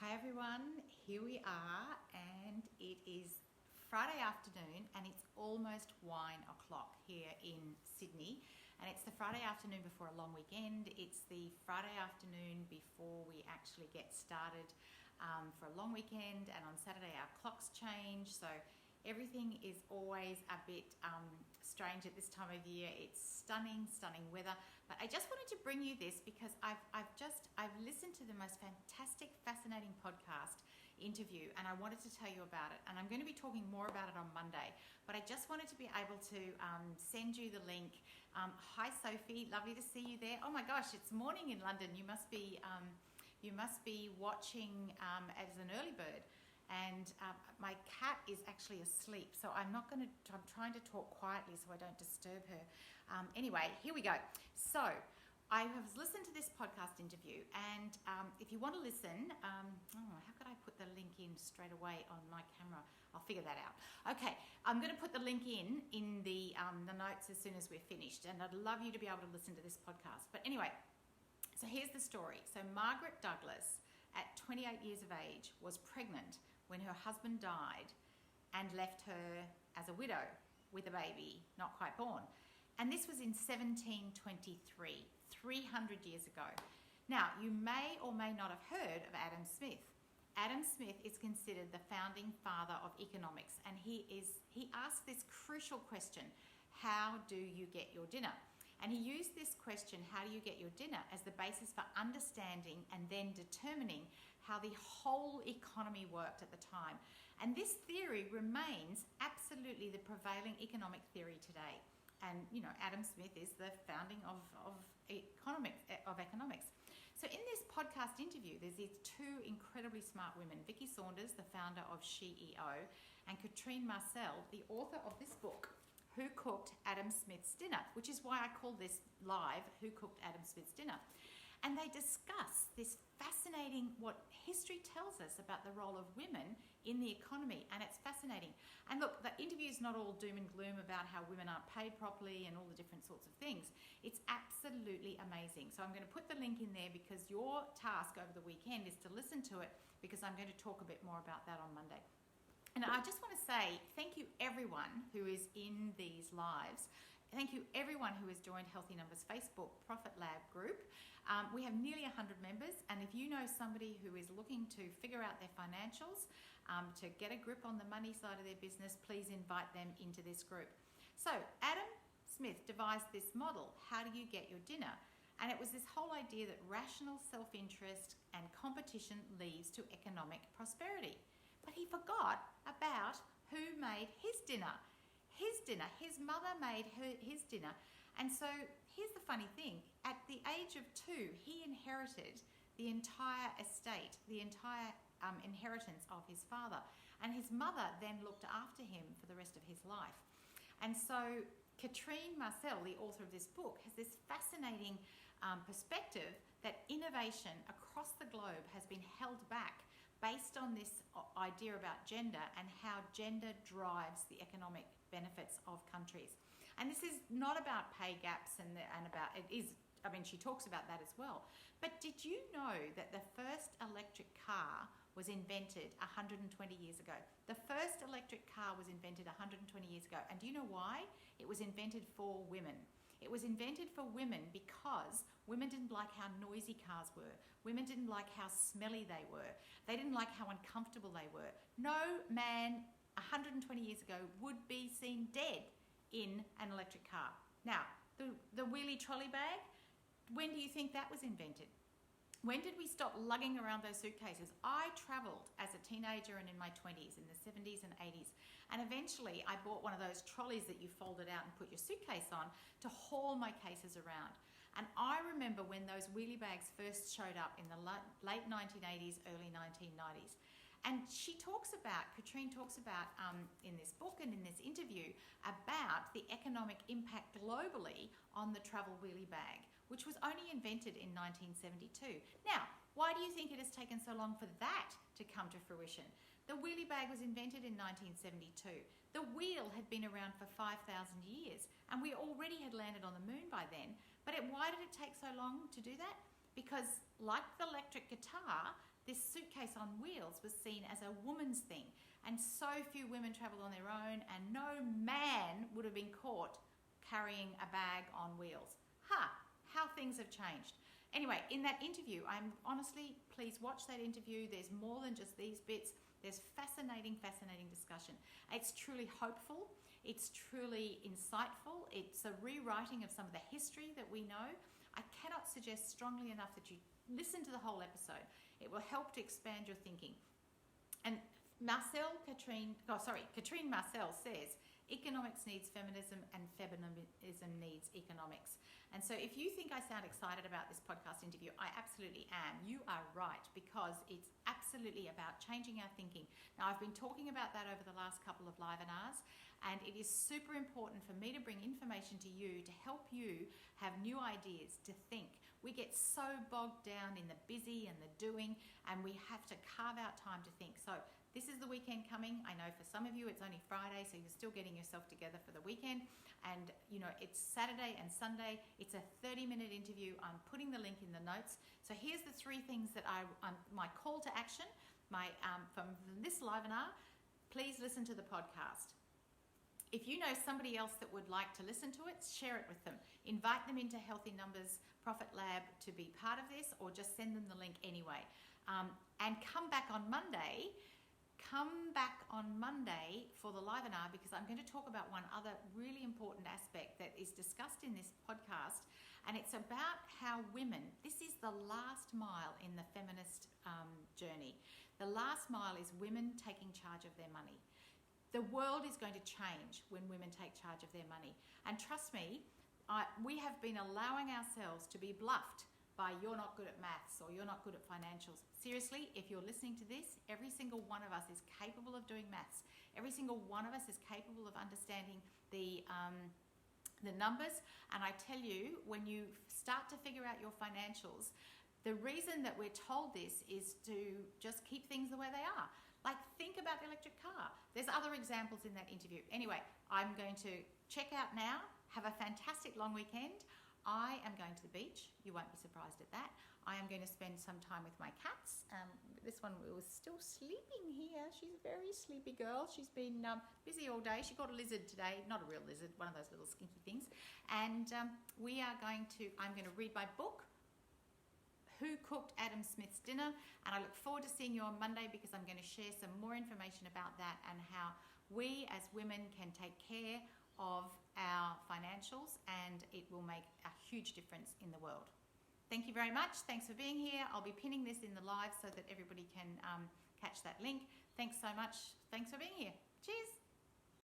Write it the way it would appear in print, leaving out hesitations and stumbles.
Hi everyone, here we are and it is Friday afternoon and it's almost 1:00 here in Sydney, and it's the Friday afternoon before a long weekend. It's the Friday afternoon before we actually get started for a long weekend, and on Saturday our clocks change, so everything is always a bit strange at this time of year. It's stunning weather. But I just wanted to bring you this because I've listened to the most fantastic, fascinating podcast interview, and I wanted to tell you about it. And I'm going to be talking more about it on Monday. But I just wanted to be able to send you the link. Hi Sophie, lovely to see you there. Oh my gosh, it's morning in London. You must be watching as an early bird. And my cat is actually asleep, so I'm trying to talk quietly so I don't disturb her. Anyway, here we go. So I have listened to this podcast interview, and if you want to listen, how could I put the link in straight away on my camera? I'll figure that out. Okay, I'm going to put the link in the notes as soon as we're finished, and I'd love you to be able to listen to this podcast. But anyway, so here's the story. So Margaret Douglas, at 28 years of age, was pregnant when her husband died and left her as a widow with a baby not quite born. And this was in 1723, 300 years ago. Now, you may or may not have heard of Adam Smith. Adam Smith is considered the founding father of economics, and he asked this crucial question: how do you get your dinner? And he used this question, how do you get your dinner, as the basis for understanding and then determining how the whole economy worked at the time. And this theory remains absolutely the prevailing economic theory today. And, you know, Adam Smith is the founding of economics. So in this podcast interview, there's these two incredibly smart women, Vicky Saunders, the founder of SheEO, and Katrine Marcel, the author of this book, Who Cooked Adam Smith's Dinner, which is why I call this live, Who Cooked Adam Smith's Dinner. And they discuss this fascinating, what history tells us about the role of women in the economy, and it's fascinating. And look, the interview is not all doom and gloom about how women aren't paid properly and all the different sorts of things. It's absolutely amazing. So I'm going to put the link in there because your task over the weekend is to listen to it, because I'm going to talk a bit more about that on Monday. And I just want to say thank you everyone who is in these lives. Thank you everyone who has joined Healthy Numbers Facebook Profit Lab group. We have nearly 100 members, and if you know somebody who is looking to figure out their financials, to get a grip on the money side of their business, please invite them into this group. So Adam Smith devised this model, how do you get your dinner? And it was this whole idea that rational self-interest and competition leads to economic prosperity. But he forgot about who made his dinner. His mother made his dinner. And so here's the funny thing. At the age of 2, he inherited the entire estate, the entire inheritance of his father. And his mother then looked after him for the rest of his life. And so Katrine Marcel, the author of this book, has this fascinating perspective that innovation across the globe has been held back based on this idea about gender and how gender drives the economic benefits of countries. And this is not about pay gaps and about, it is, I mean, she talks about that as well. But did you know that the first electric car was invented 120 years ago? The first electric car was invented 120 years ago. And do you know why? It was invented for women. It was invented for women because women didn't like how noisy cars were. Women didn't like how smelly they were. They didn't like how uncomfortable they were. No man 120 years ago would be seen dead in an electric car. Now, the wheelie trolley bag, when do you think that was invented? When did we stop lugging around those suitcases? I travelled as a teenager and in my 20s, in the 70s and 80s. And eventually I bought one of those trolleys that you folded out and put your suitcase on to haul my cases around. And I remember when those wheelie bags first showed up in the late 1980s, early 1990s. And Katrine talks about in this book and in this interview about the economic impact globally on the travel wheelie bag, which was only invented in 1972. Now, why do you think it has taken so long for that to come to fruition? The wheelie bag was invented in 1972. The wheel had been around for 5,000 years, and we already had landed on the moon by then. But why did it take so long to do that? Because like the electric guitar, this suitcase on wheels was seen as a woman's thing, and so few women travel on their own, and no man would have been caught carrying a bag on wheels. How things have changed. Anyway, in that interview, honestly, please watch that interview. There's more than just these bits. There's fascinating discussion. It's truly hopeful. It's truly insightful. It's a rewriting of some of the history that we know. I cannot suggest strongly enough that you listen to the whole episode. It will help to expand your thinking. And Katrine Marcel says, economics needs feminism and feminism needs economics. And so if you think I sound excited about this podcast interview, I absolutely am. You are right, because it's absolutely about changing our thinking. Now, I've been talking about that over the last couple of live-webinars, and it is super important for me to bring information to you to help you have new ideas, to think. We get so bogged down in the busy and the doing, and we have to carve out time to think. So this is the weekend coming. I know for some of you it's only Friday, so you're still getting yourself together for the weekend. And, it's Saturday and Sunday. It's a 30-minute interview. I'm putting the link in the notes. So here's the 3 things that my call to action, from this webinar. Please listen to the podcast. If you know somebody else that would like to listen to it, share it with them. Invite them into Healthy Numbers Profit Lab to be part of this, or just send them the link anyway. And come back on Monday for the webinar, because I'm going to talk about one other really important aspect that is discussed in this podcast, and it's about how women, this is the last mile in the feminist journey. The last mile is women taking charge of their money. The world is going to change when women take charge of their money. And trust me, we have been allowing ourselves to be bluffed by you're not good at maths or you're not good at financials. Seriously, if you're listening to this, every single one of us is capable of doing maths. Every single one of us is capable of understanding the numbers. And I tell you, when you start to figure out your financials, the reason that we're told this is to just keep things the way they are. Like, think about the electric car. There's other examples in that interview. Anyway, I'm going to check out now. Have a fantastic long weekend. I am going to the beach. You won't be surprised at that. I am going to spend some time with my cats. This one was still sleeping here. She's a very sleepy girl. She's been busy all day. She got a lizard today. Not a real lizard, one of those little skinky things. And I'm going to read my book, Who Cooked Adam Smith's Dinner? And I look forward to seeing you on Monday, because I'm going to share some more information about that and how we as women can take care of our financials, and it will make a huge difference in the world. Thank you very much. Thanks for being here. I'll be pinning this in the live so that everybody can catch that link. Thanks so much. Thanks for being